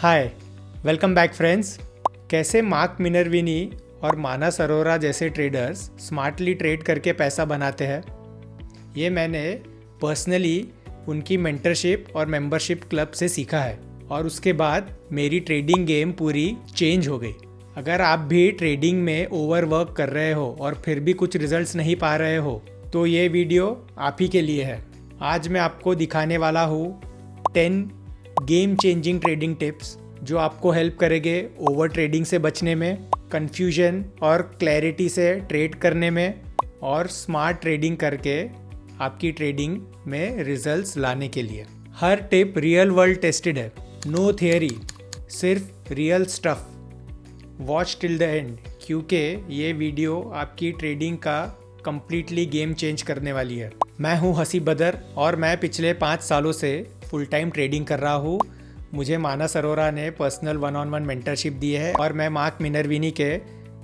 हाय, welcome back friends. कैसे mark Minervini और मानस अरोरा जैसे ट्रेडर्स स्मार्टली ट्रेड करके पैसा बनाते हैं, ये मैंने पर्सनली उनकी मेंटरशिप और मेंबरशिप क्लब से सीखा है और उसके बाद मेरी ट्रेडिंग गेम पूरी चेंज हो गई। अगर आप भी ट्रेडिंग में ओवरवर्क कर रहे हो और फिर भी कुछ रिजल्ट्स नहीं पा रहे हो तो ये वीडियो आप ही के लिए है। आज मैं आपको दिखाने वाला हूँ 10 गेम चेंजिंग ट्रेडिंग टिप्स जो आपको हेल्प करेंगे ओवर ट्रेडिंग से बचने में, कन्फ्यूजन और क्लैरिटी से ट्रेड करने में और स्मार्ट ट्रेडिंग करके आपकी ट्रेडिंग में रिजल्ट्स लाने के लिए। हर टिप रियल वर्ल्ड टेस्टेड है, नो थियरी, सिर्फ real stuff. Watch till the end क्योंकि ये वीडियो आपकी ट्रेडिंग का कंप्लीटली गेम चेंज करने वाली है। मैं हूँ हसी बदर और मैं पिछले 5 सालों से फुल टाइम ट्रेडिंग कर रहा हूँ। मुझे मानस अरोरा ने पर्सनल 1-on-1 मेंटरशिप दी है और मैं मार्क मिनर्विनी के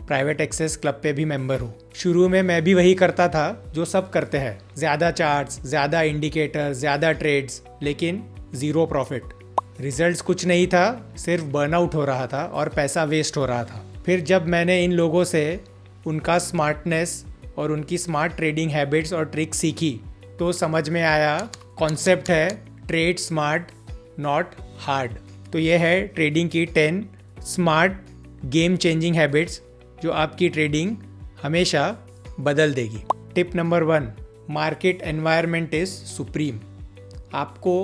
प्राइवेट एक्सेस क्लब पे भी मेंबर हूँ। शुरू में मैं भी वही करता था जो सब करते हैं, ज़्यादा चार्ट्स, ज़्यादा इंडिकेटर्स, ज़्यादा ट्रेड्स, लेकिन ज़ीरो प्रॉफिट। रिजल्ट्स कुछ नहीं था, सिर्फ बर्नआउट हो रहा था और पैसा वेस्ट हो रहा था। फिर जब मैंने इन लोगों से उनका स्मार्टनेस और उनकी स्मार्ट ट्रेडिंग हैबिट्स और ट्रिक्स सीखी तो समझ में आया कॉन्सेप्ट है ट्रेड स्मार्ट नॉट हार्ड। तो ये है ट्रेडिंग की 10 स्मार्ट गेम चेंजिंग हैबिट्स जो आपकी ट्रेडिंग हमेशा बदल देगी। Tip number 1, market environment is supreme. आपको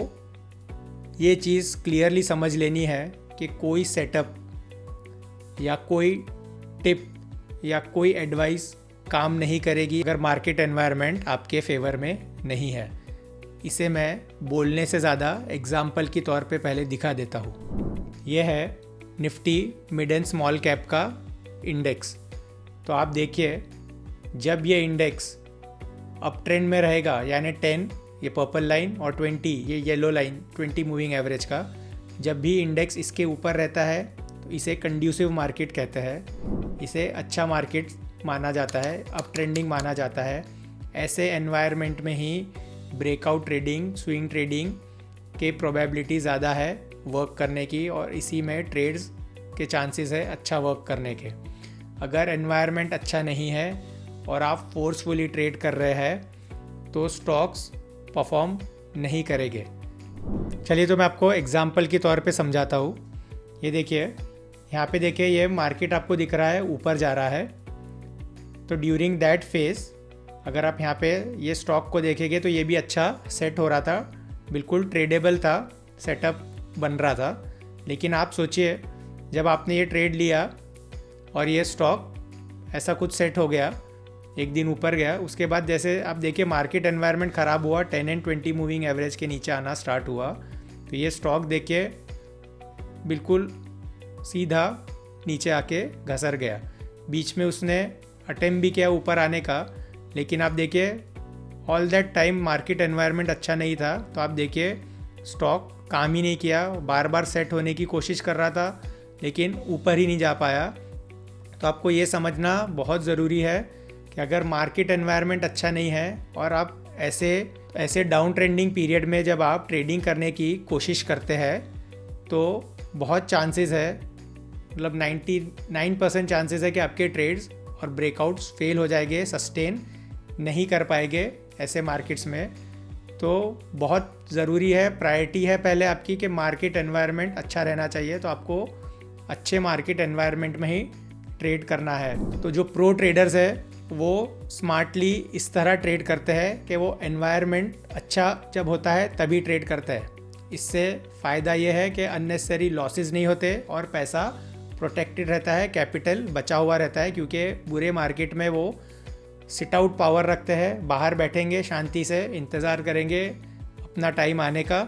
ये चीज़ क्लियरली समझ लेनी है कि कोई सेटअप या कोई टिप या कोई एडवाइस काम नहीं करेगी अगर मार्केट एनवायरनमेंट आपके फेवर में नहीं है। इसे मैं बोलने से ज़्यादा एग्जाम्पल के तौर पे पहले दिखा देता हूँ। यह है Nifty mid and small cap का इंडेक्स। तो आप देखिए, जब ये इंडेक्स अप ट्रेंड में रहेगा यानी 10 ये पर्पल लाइन और 20 ये येलो लाइन 20 मूविंग एवरेज का, जब भी इंडेक्स इसके ऊपर रहता है तो इसे कंड्यूसिव मार्केट कहते हैं। इसे अच्छा मार्केट माना जाता है, अप ट्रेंडिंग माना जाता है। ऐसे एनवायरनमेंट में ही ब्रेकआउट ट्रेडिंग, स्विंग ट्रेडिंग के प्रोबेबिलिटी ज़्यादा है वर्क करने की और इसी में ट्रेड्स के चांसेस है अच्छा वर्क करने के। अगर एनवायरनमेंट अच्छा नहीं है और आप फोर्सफुली ट्रेड कर रहे हैं तो स्टॉक्स परफॉर्म नहीं करेंगे। चलिए तो मैं आपको एग्जांपल के तौर पे समझाता हूँ। ये देखिए, यहाँ पे देखिए, ये मार्केट आपको दिख रहा है ऊपर जा रहा है। तो ड्यूरिंग दैट फेज अगर आप यहाँ पे ये स्टॉक को देखेंगे तो ये भी अच्छा सेट हो रहा था, बिल्कुल ट्रेडेबल था, सेटअप बन रहा था। लेकिन आप सोचिए, जब आपने ये ट्रेड लिया और ये स्टॉक ऐसा कुछ सेट हो गया, एक दिन ऊपर गया, उसके बाद जैसे आप देखिए मार्केट एनवायरनमेंट ख़राब हुआ, 10 एंड 20 मूविंग एवरेज के नीचे आना स्टार्ट हुआ, तो ये स्टॉक देखिए बिल्कुल सीधा नीचे आके घसर गया। बीच में उसने अटेम्प्ट भी किया ऊपर आने का, लेकिन आप देखिए all that time market environment अच्छा नहीं था। तो आप देखिए स्टॉक काम ही नहीं किया, बार बार सेट होने की कोशिश कर रहा था लेकिन ऊपर ही नहीं जा पाया। तो आपको ये समझना बहुत ज़रूरी है कि अगर मार्केट एनवायरनमेंट अच्छा नहीं है और आप ऐसे डाउन ट्रेंडिंग पीरियड में जब आप ट्रेडिंग करने की कोशिश करते हैं तो बहुत चांसेस है, मतलब 99% चांसेस है कि आपके ट्रेड्स और ब्रेकआउट्स फेल हो जाएंगे, सस्टेन नहीं कर पाएंगे ऐसे मार्केट्स में। तो बहुत ज़रूरी है, प्रायोरिटी है पहले आपकी कि मार्केट एनवायरनमेंट अच्छा रहना चाहिए। तो आपको अच्छे मार्केट एनवायरनमेंट में ही ट्रेड करना है। तो जो प्रो ट्रेडर्स है वो स्मार्टली इस तरह ट्रेड करते हैं कि वो एनवायरनमेंट अच्छा जब होता है तभी ट्रेड करते हैं। इससे फ़ायदा ये है कि अननेसेसरी लॉसेस नहीं होते और पैसा प्रोटेक्टेड रहता है, कैपिटल बचा हुआ रहता है, क्योंकि बुरे मार्केट में वो सिट आउट पावर रखते हैं, बाहर बैठेंगे शांति से, इंतज़ार करेंगे अपना टाइम आने का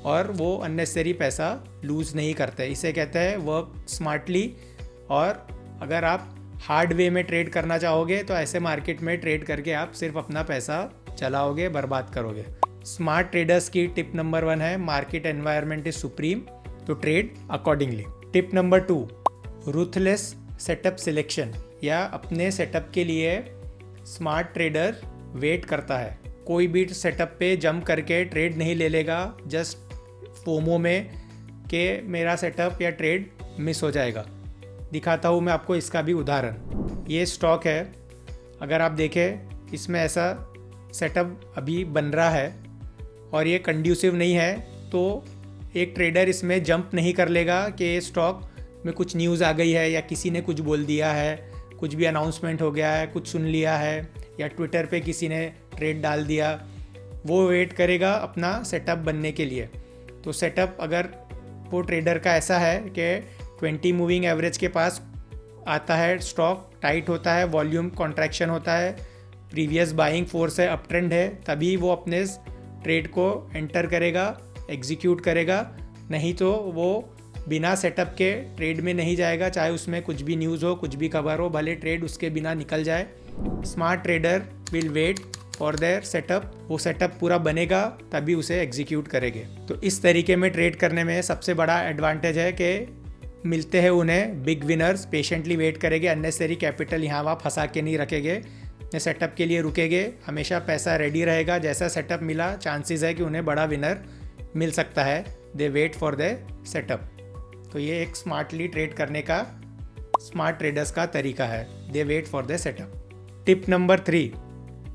और वो अननेसेसरी पैसा लूज़ नहीं करते। इसे कहते हैं वर्क स्मार्टली। और अगर आप हार्ड वे में ट्रेड करना चाहोगे तो ऐसे मार्केट में ट्रेड करके आप सिर्फ अपना पैसा चलाओगे, बर्बाद करोगे। स्मार्ट ट्रेडर्स की टिप नंबर 1 है मार्केट एनवायरनमेंट इज सुप्रीम, तो trade accordingly. Tip number 2, ruthless setup selection, या अपने सेटअप के लिए स्मार्ट ट्रेडर वेट करता है। कोई भी सेटअप पे जंप करके ट्रेड नहीं ले लेगा जस्ट फोमो में कि मेरा सेटअप या ट्रेड मिस हो जाएगा। दिखाता हूँ मैं आपको इसका भी उदाहरण। ये स्टॉक है, अगर आप देखें इसमें ऐसा सेटअप अभी बन रहा है और ये कंड्यूसिव नहीं है, तो एक ट्रेडर इसमें जंप नहीं कर लेगा कि ये स्टॉक में कुछ न्यूज़ आ गई है या किसी ने कुछ बोल दिया है, कुछ भी अनाउंसमेंट हो गया है, कुछ सुन लिया है या ट्विटर पे किसी ने ट्रेड डाल दिया। वो वेट करेगा अपना सेटअप बनने के लिए। तो सेटअप अगर वो ट्रेडर का ऐसा है कि 20 मूविंग एवरेज के पास आता है, स्टॉक टाइट होता है, वॉल्यूम कॉन्ट्रैक्शन होता है, प्रीवियस बाइंग फोर्स है, अप ट्रेंड है, तभी वो अपने ट्रेड को एंटर करेगा, एग्जीक्यूट करेगा। नहीं तो वो बिना सेटअप के ट्रेड में नहीं जाएगा, चाहे उसमें कुछ भी न्यूज़ हो, कुछ भी खबर हो, भले ट्रेड उसके बिना निकल जाए। Smart trader will wait for their setup. वो सेटअप पूरा बनेगा तभी उसे एग्जीक्यूट करेंगे। तो इस तरीके में ट्रेड करने में सबसे बड़ा एडवांटेज है कि मिलते हैं उन्हें बिग विनर्स, पेशेंटली वेट करेंगे, अननेसेसरी कैपिटल यहाँ वहाँ फंसा के नहीं रखेंगे, सेटअप के लिए रुकेंगे, हमेशा पैसा रेडी रहेगा। जैसा सेटअप मिला चांसेस है कि उन्हें बड़ा विनर मिल सकता है। They wait for the setup. तो ये एक स्मार्टली ट्रेड करने का स्मार्ट ट्रेडर्स का तरीका है। They wait for the setup. Tip number 3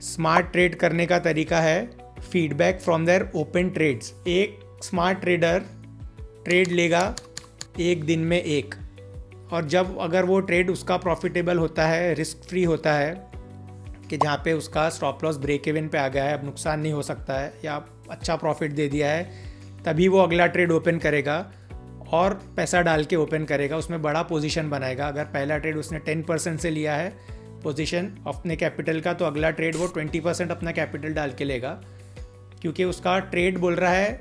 smart trade करने का तरीका है feedback from their open trades. एक स्मार्ट ट्रेडर ट्रेड लेगा एक दिन में एक, और जब अगर वो ट्रेड उसका प्रॉफिटेबल होता है, रिस्क फ्री होता है, कि जहाँ पे उसका स्टॉप लॉस ब्रेक इवन पे आ गया है, अब नुकसान नहीं हो सकता है या अच्छा प्रॉफिट दे दिया है, तभी वो अगला ट्रेड ओपन करेगा और पैसा डाल के ओपन करेगा, उसमें बड़ा पोजीशन बनाएगा। अगर पहला ट्रेड उसने 10% से लिया है पोजीशन अपने कैपिटल का, तो अगला ट्रेड वो 20% अपना कैपिटल डाल के लेगा, क्योंकि उसका ट्रेड बोल रहा है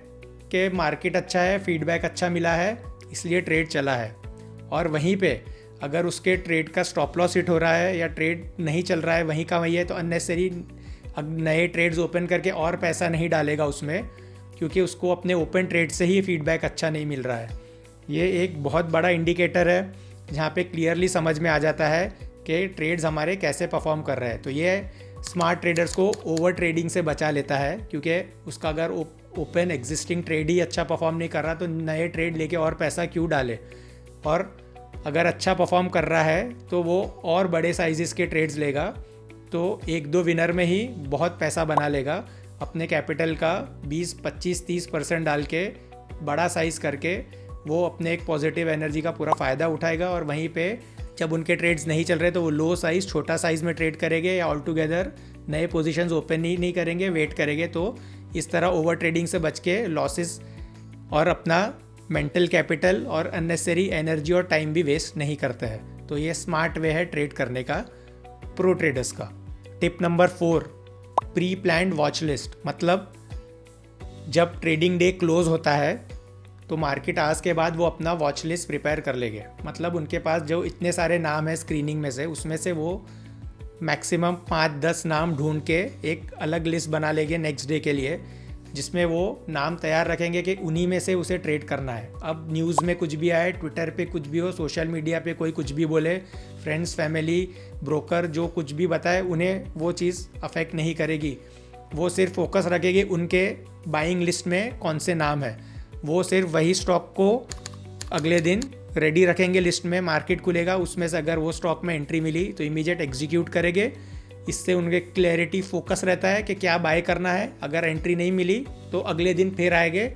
कि मार्केट अच्छा है, फीडबैक अच्छा मिला है, इसलिए ट्रेड चला है। और वहीं पे अगर उसके ट्रेड का स्टॉप लॉस हिट हो रहा है या ट्रेड नहीं चल रहा है वहीं का वहीं है, तो अननेसेसरी नए ट्रेड्स ओपन करके और पैसा नहीं डालेगा उसमें, क्योंकि उसको अपने ओपन ट्रेड से ही फीडबैक अच्छा नहीं मिल रहा है। ये एक बहुत बड़ा इंडिकेटर है जहाँ पे क्लियरली समझ में आ जाता है कि ट्रेड्स हमारे कैसे परफॉर्म कर रहे हैं। तो ये स्मार्ट ट्रेडर्स को ओवर ट्रेडिंग से बचा लेता है, क्योंकि उसका अगर ओपन एग्जिस्टिंग ट्रेड ही अच्छा परफॉर्म नहीं कर रहा तो नए ट्रेड लेके और पैसा क्यों डाले। और अगर अच्छा परफॉर्म कर रहा है तो वो और बड़े साइजेस के ट्रेड्स लेगा, तो 1-2 विनर में ही बहुत पैसा बना लेगा। अपने कैपिटल का 20, 25, 30% डाल के बड़ा साइज़ करके वो अपने एक पॉजिटिव एनर्जी का पूरा फ़ायदा उठाएगा। और वहीं पे जब उनके ट्रेड्स नहीं चल रहे तो वो लो साइज़, छोटा साइज़ में ट्रेड करेंगे या ऑल टुगेदर नए पोजीशंस ओपन ही नहीं करेंगे, वेट करेंगे। तो इस तरह ओवर ट्रेडिंग से बच के लॉसेस और अपना मेंटल कैपिटल और अननेसेसरी एनर्जी और टाइम भी वेस्ट नहीं करते हैं। तो ये स्मार्ट वे है ट्रेड करने का प्रो ट्रेडर्स का। Tip number 4 pre planned watch list. मतलब जब ट्रेडिंग डे क्लोज होता है तो मार्केट आवर्स के बाद वो अपना वॉच लिस्ट प्रिपेयर कर लेंगे। मतलब उनके पास जो इतने सारे नाम है स्क्रीनिंग में से, उसमें से वो मैक्सिमम 5-10 नाम ढूंढ के एक अलग लिस्ट बना लेंगे नेक्स्ट डे के लिए, जिसमें वो नाम तैयार रखेंगे कि उन्हीं में से उसे ट्रेड करना है। अब न्यूज़ में कुछ भी आए, ट्विटर पे कुछ भी हो, सोशल मीडिया पे कोई कुछ भी बोले, फ्रेंड्स, फैमिली, ब्रोकर जो कुछ भी बताए, उन्हें वो चीज़ अफेक्ट नहीं करेगी। वो सिर्फ फोकस रखेगी उनके बाइंग लिस्ट में कौन से नाम है। वो सिर्फ वही स्टॉक को अगले दिन रेडी रखेंगे लिस्ट में, मार्केट खुलेगा, उसमें से अगर वो स्टॉक में एंट्री मिली तो इमीडिएट एग्जीक्यूट करेंगे। इससे उनके क्लैरिटी फोकस रहता है कि क्या बाय करना है। अगर एंट्री नहीं मिली तो अगले दिन फिर आएंगे,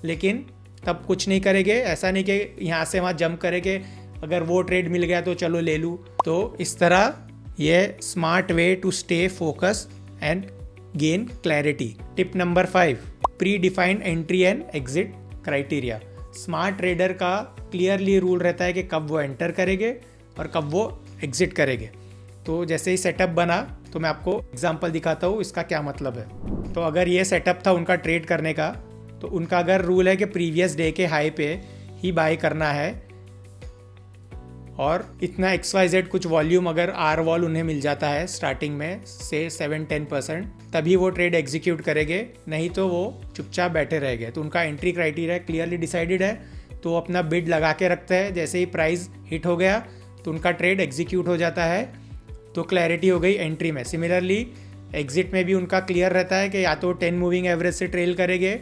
लेकिन तब कुछ नहीं करेंगे। ऐसा नहीं कि यहाँ से वहाँ जंप करेंगे, अगर वो ट्रेड मिल गया तो चलो ले लूँ। तो इस तरह ये smart way to stay focus and gain clarity. Tip number 5 predefined entry and exit criteria. Smart trader का क्लियरली रूल रहता है कि कब वो एंटर करेंगे और कब वो एग्जिट करेंगे। तो जैसे ही सेटअप बना तो मैं आपको एग्जांपल दिखाता हूँ इसका क्या मतलब है। तो अगर ये सेटअप था उनका ट्रेड करने का, तो उनका अगर रूल है कि प्रीवियस डे के हाई पे ही बाय करना है और इतना XYZ कुछ वॉल्यूम अगर आर वॉल उन्हें मिल जाता है स्टार्टिंग में से 7-10%, तभी वो ट्रेड एग्जीक्यूट करेंगे, नहीं तो वो चुपचाप बैठे रहेंगे। तो उनका एंट्री क्राइटेरिया क्लियरली डिसाइडेड है, तो वो अपना बिड लगा के रखते हैं। जैसे ही प्राइस हिट हो गया तो उनका ट्रेड एग्जीक्यूट हो जाता है। तो क्लैरिटी हो गई एंट्री में। सिमिलरली एग्जिट में भी उनका क्लियर रहता है कि या तो 10 मूविंग एवरेज से ट्रेल करेंगे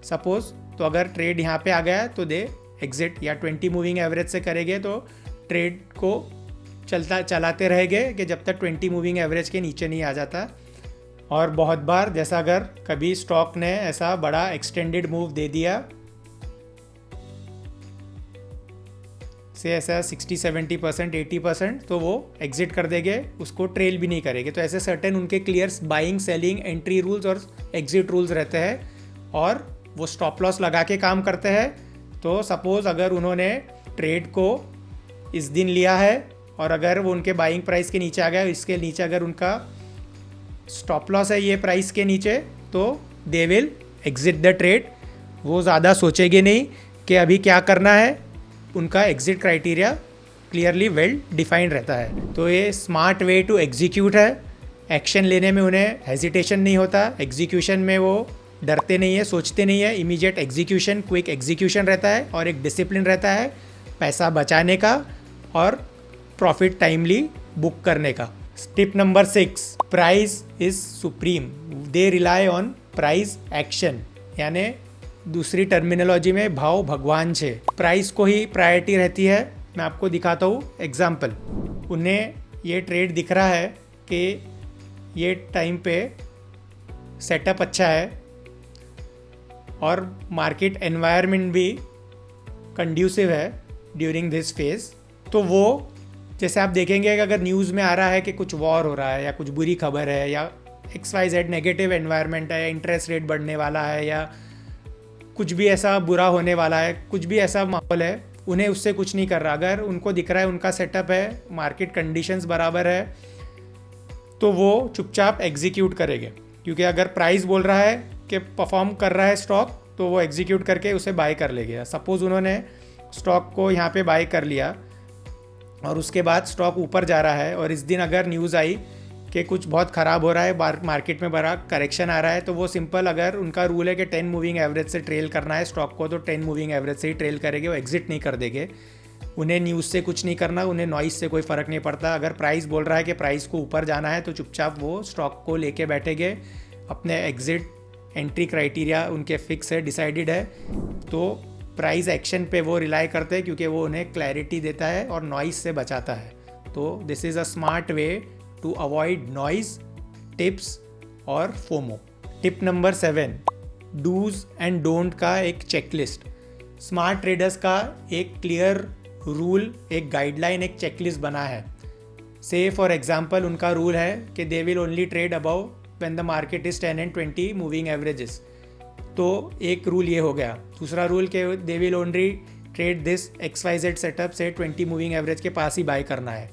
सपोज, तो अगर ट्रेड यहाँ पे आ गया तो दे एग्जिट, या 20 मूविंग एवरेज से करेंगे तो ट्रेड को चलाते रहेंगे कि जब तक 20 मूविंग एवरेज के नीचे नहीं आ जाता। और बहुत बार जैसा अगर कभी स्टॉक ने ऐसा बड़ा एक्सटेंडेड मूव दे दिया से ऐसा 60-70% 80%, तो वो एग्जिट कर देंगे, उसको ट्रेल भी नहीं करेंगे। तो ऐसे सर्टेन उनके clear buying, selling, entry rules और एग्जिट रूल्स रहते हैं और वो स्टॉप लॉस लगा के काम करते हैं। तो सपोज़ अगर उन्होंने ट्रेड को इस दिन लिया है और अगर वो उनके बाइंग प्राइस के नीचे आ गया, इसके नीचे अगर उनका स्टॉप लॉस है ये प्राइस के नीचे, तो they will exit the trade. वो ज़्यादा सोचेंगे नहीं कि अभी क्या करना है, उनका exit criteria clearly well defined रहता है। तो ये स्मार्ट वे टू एग्जीक्यूट है। एक्शन लेने में उन्हें हेजिटेशन नहीं होता, एग्जीक्यूशन में वो डरते नहीं है, सोचते नहीं है, इमीडिएट एग्जीक्यूशन, क्विक एग्जीक्यूशन रहता है और एक डिसिप्लिन रहता है पैसा बचाने का और प्रॉफिट टाइमली बुक करने का। Tip number 6, price is supreme. They rely on price action, यानी दूसरी टर्मिनोलॉजी में भाव भगवान छे। प्राइस को ही प्रायोरिटी रहती है। मैं आपको दिखाता हूँ एग्जाम्पल। उन्हें ये ट्रेड दिख रहा है कि ये टाइम पे सेटअप अच्छा है और मार्केट एनवायरनमेंट भी कंड्यूसिव है ड्यूरिंग दिस फेज। तो वो जैसे आप देखेंगे कि अगर न्यूज़ में आ रहा है कि कुछ वॉर हो रहा है या कुछ बुरी खबर है या XYZ नेगेटिव एनवायरनमेंट है या इंटरेस्ट रेट बढ़ने वाला है या कुछ भी ऐसा बुरा होने वाला है, कुछ भी ऐसा माहौल है, उन्हें उससे कुछ नहीं कर रहा। अगर उनको दिख रहा है उनका सेटअप है, मार्केट कंडीशंस बराबर है, तो वो चुपचाप एग्जीक्यूट करेंगे। क्योंकि अगर प्राइस बोल रहा है कि परफॉर्म कर रहा है स्टॉक, तो वो एग्जीक्यूट करके उसे बाय कर लेंगे। सपोज़ उन्होंने स्टॉक को यहाँ पे बाय कर लिया और उसके बाद स्टॉक ऊपर जा रहा है और इस दिन अगर न्यूज़ आई कि कुछ बहुत ख़राब हो रहा है, मार्केट में बड़ा करेक्शन आ रहा है, तो वो सिंपल, अगर उनका रूल है कि 10 मूविंग एवरेज से ट्रेल करना है स्टॉक को, तो 10 मूविंग एवरेज से ही ट्रेल करेंगे, वो एग्जिट नहीं कर देंगे। उन्हें न्यूज़ से कुछ नहीं करना, उन्हें नॉइस से कोई फ़र्क नहीं पड़ता। अगर प्राइस बोल रहा है कि प्राइस को ऊपर जाना है तो चुपचाप वो स्टॉक को लेके बैठेंगे। अपने एग्जिट एंट्री क्राइटेरिया उनके फिक्स है, डिसाइडेड है। तो प्राइस एक्शन पे वो रिलाई करते हैं क्योंकि वो उन्हें क्लैरिटी देता है और नॉइस से बचाता है। तो this is a smart way to avoid noise, tips और FOMO. Tip number 7, dos and don't का एक चेकलिस्ट। स्मार्ट ट्रेडर्स का एक क्लियर रूल, एक गाइडलाइन, एक चेकलिस्ट बना है। से फॉर एग्जांपल उनका रूल है कि they will only trade above when the market is 10 and 20 moving averages. तो एक रूल ये हो गया। दूसरा रूल के they will only trade this XYZ setup से 20 मूविंग एवरेज के पास ही बाय करना है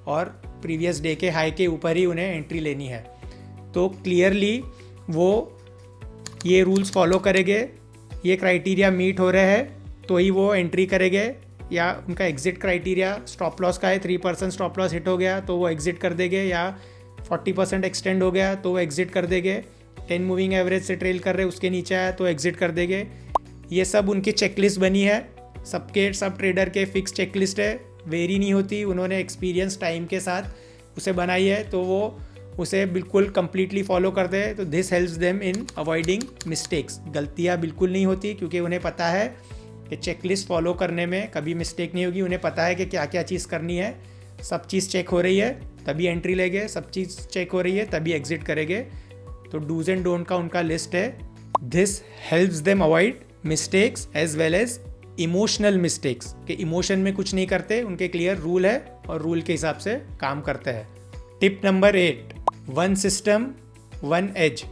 और प्रीवियस डे के हाई के ऊपर ही उन्हें एंट्री लेनी है। तो क्लियरली वो ये रूल्स फॉलो करेंगे, ये क्राइटेरिया मीट हो रहे हैं तो ही वो एंट्री करेंगे। या उनका एग्जिट क्राइटेरिया स्टॉप लॉस का है, 3% स्टॉप लॉस हिट हो गया तो वो एग्जिट कर देंगे, या 40% एक्सटेंड हो गया तो वो एग्जिट कर देंगे। 10 मूविंग एवरेज से ट्रेल कर रहे उसके नीचे आया तो एग्जिट कर देंगे। ये सब उनकी चेकलिस्ट बनी है, सब ट्रेडर के फिक्स चेकलिस्ट है, वेरी नहीं होती। उन्होंने एक्सपीरियंस टाइम के साथ उसे बनाई है तो वो उसे बिल्कुल कंप्लीटली फॉलो करते हैं। तो this helps them in avoiding mistakes. गलतियाँ बिल्कुल नहीं होती क्योंकि उन्हें पता है कि चेकलिस्ट फॉलो करने में कभी मिस्टेक नहीं होगी। उन्हें पता है कि क्या क्या चीज़ करनी है, सब चीज़ चेक हो रही है तभी एंट्री लेंगे, सब चीज़ चेक हो रही है तभी एग्जिट करेंगे। तो डूज एंड डोंट का उनका लिस्ट है। This helps them avoid mistakes as well as emotional mistakes, कि इमोशन में कुछ नहीं करते, उनके क्लियर रूल है और रूल के हिसाब से काम करते हैं। Tip number 8, 1 system 1 edge.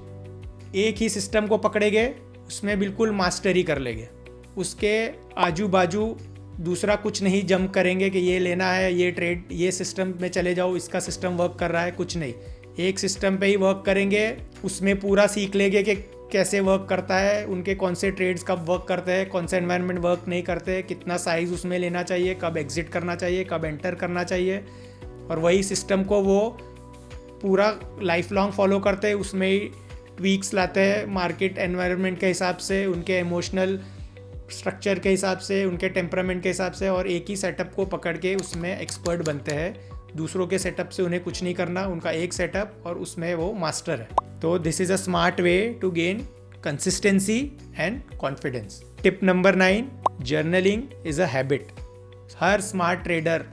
एक ही सिस्टम को पकड़ेंगे, उसमें बिल्कुल मास्टरी कर लेंगे, उसके आजू बाजू दूसरा कुछ नहीं जंप करेंगे कि ये लेना है, ये ट्रेड, ये सिस्टम में चले जाओ, इसका सिस्टम वर्क कर रहा है, कुछ नहीं। एक सिस्टम पे ही वर्क करेंगे, उसमें पूरा सीख लेंगे कि कैसे वर्क करता है, उनके कौन से ट्रेड्स कब वर्क करते हैं, कौन से एनवायरनमेंट वर्क नहीं करते, कितना साइज़ उसमें लेना चाहिए, कब एग्जिट करना चाहिए, कब एंटर करना चाहिए। और वही सिस्टम को वो पूरा लाइफ लॉन्ग फॉलो करते हैं, उसमें ही ट्वीक्स लाते हैं मार्केट एनवायरनमेंट के हिसाब से, उनके इमोशनल स्ट्रक्चर के हिसाब से, उनके टेम्परामेंट के हिसाब से, और एक ही सेटअप को पकड़ के उसमें एक्सपर्ट बनते हैं। दूसरों के सेटअप से उन्हें कुछ नहीं करना, उनका एक सेटअप और उसमें वो मास्टर है। तो this is a smart way to gain consistency and confidence. Tip number 9, journaling is a habit. हर smart trader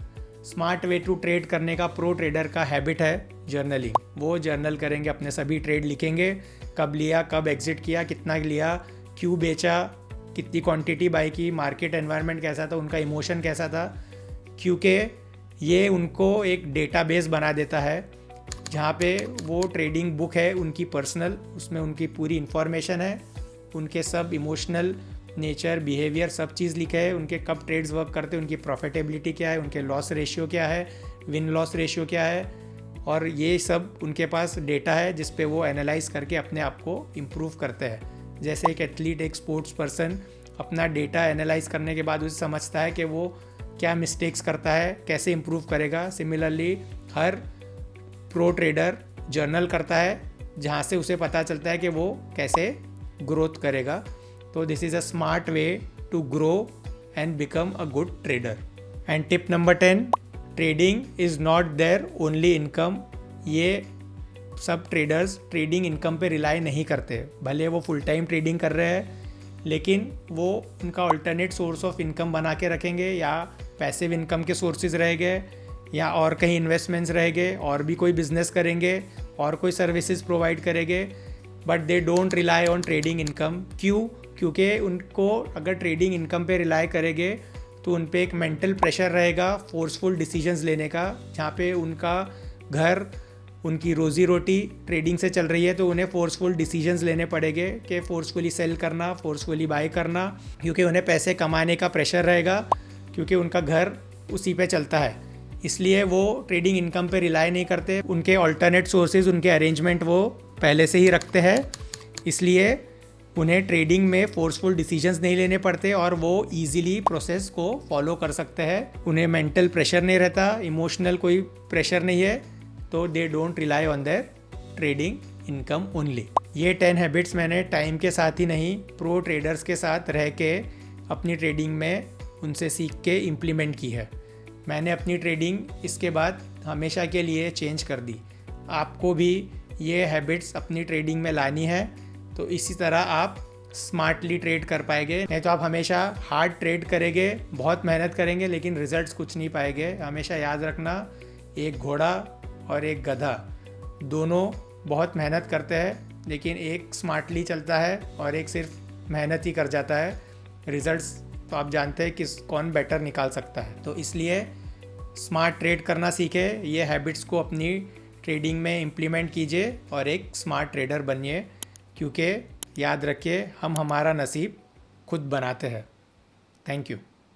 smart way to trade करने का प्रो ट्रेडर का हैबिट है जर्नलिंग। वो जर्नल करेंगे, अपने सभी ट्रेड लिखेंगे, कब लिया, कब एग्जिट किया, कितना लिया, क्यों बेचा, कितनी क्वांटिटी बाई की, मार्केट एनवायरनमेंट कैसा था, उनका इमोशन कैसा था, क्योंकि ये उनको एक डेटाबेस बना देता है जहाँ पे वो ट्रेडिंग बुक है उनकी पर्सनल, उसमें उनकी पूरी इन्फॉर्मेशन है, उनके सब इमोशनल नेचर, बिहेवियर, सब चीज़ लिखे है, उनके कब ट्रेड्स वर्क करते हैं, उनकी प्रॉफिटेबिलिटी क्या है, उनके लॉस रेशियो क्या है, विन लॉस रेशियो क्या है, और ये सब उनके पास डेटा है जिस पे वो एनालाइज करके अपने आप को इम्प्रूव करते हैं। जैसे एक एथलीट, एक स्पोर्ट्स पर्सन अपना डेटा एनालाइज करने के बाद उसे समझता है कि वो क्या मिस्टेक्स करता है, कैसे इम्प्रूव करेगा। सिमिलरली हर प्रो ट्रेडर जर्नल करता है जहाँ से उसे पता चलता है कि वो कैसे ग्रोथ करेगा। तो this is a smart way to grow and become a good trader. And tip number 10, trading is not their only income. ये सब ट्रेडर्स ट्रेडिंग इनकम पे रिलाई नहीं करते, भले वो फुल टाइम ट्रेडिंग कर रहे हैं, लेकिन वो उनका अल्टरनेट सोर्स ऑफ इनकम बना के रखेंगे, या पैसिव इनकम के सोर्सेज रहेंगे, या और कहीं इन्वेस्टमेंट्स रहेंगे, और भी कोई बिजनेस करेंगे, और कोई सर्विसेज प्रोवाइड करेंगे, but they don't rely on trading income. क्यों? क्योंकि उनको अगर ट्रेडिंग इनकम पे रिलाई करेंगे तो उन पे एक मेंटल प्रेशर रहेगा फोर्सफुल डिसीजंस लेने का, जहाँ पे उनका घर, उनकी रोज़ी रोटी ट्रेडिंग से चल रही है, तो उन्हें फोर्सफुल डिसीजंस लेने पड़ेंगे कि फोर्सफुली सेल करना, फोर्सफुली बाय करना, क्योंकि उन्हें पैसे कमाने का प्रेशर रहेगा, क्योंकि उनका घर उसी पे चलता है। इसलिए वो ट्रेडिंग इनकम पे रिलाई नहीं करते, उनके अल्टरनेट सोर्सेज, उनके अरेंजमेंट वो पहले से ही रखते हैं, इसलिए उन्हें ट्रेडिंग में फोर्सफुल डिसीजंस नहीं लेने पड़ते और वो इजीली प्रोसेस को फॉलो कर सकते हैं। उन्हें मेंटल प्रेशर नहीं रहता, इमोशनल कोई प्रेशर नहीं है, तो they don't rely on their trading income only. ये 10 हैबिट्स मैंने टाइम के साथ ही नहीं, प्रो ट्रेडर्स के साथ रह के अपनी ट्रेडिंग में उनसे सीख के इम्प्लीमेंट की है। मैंने अपनी ट्रेडिंग इसके बाद हमेशा के लिए चेंज कर दी। आपको भी ये हैबिट्स अपनी ट्रेडिंग में लानी है, तो इसी तरह आप स्मार्टली ट्रेड कर पाएंगे। नहीं तो आप हमेशा हार्ड ट्रेड करेंगे, बहुत मेहनत करेंगे, लेकिन रिजल्ट्स कुछ नहीं पाएंगे। हमेशा याद रखना, एक घोड़ा और एक गधा दोनों बहुत मेहनत करते हैं, लेकिन एक स्मार्टली चलता है और एक सिर्फ मेहनत ही कर जाता है। रिजल्ट्स तो आप जानते हैं कि कौन बेटर निकाल सकता है। तो इसलिए स्मार्ट ट्रेड करना सीखे, ये हैबिट्स को अपनी ट्रेडिंग में इम्प्लीमेंट कीजिए और एक स्मार्ट ट्रेडर बनिए, क्योंकि याद रखिए हम हमारा नसीब खुद बनाते हैं। Thank you.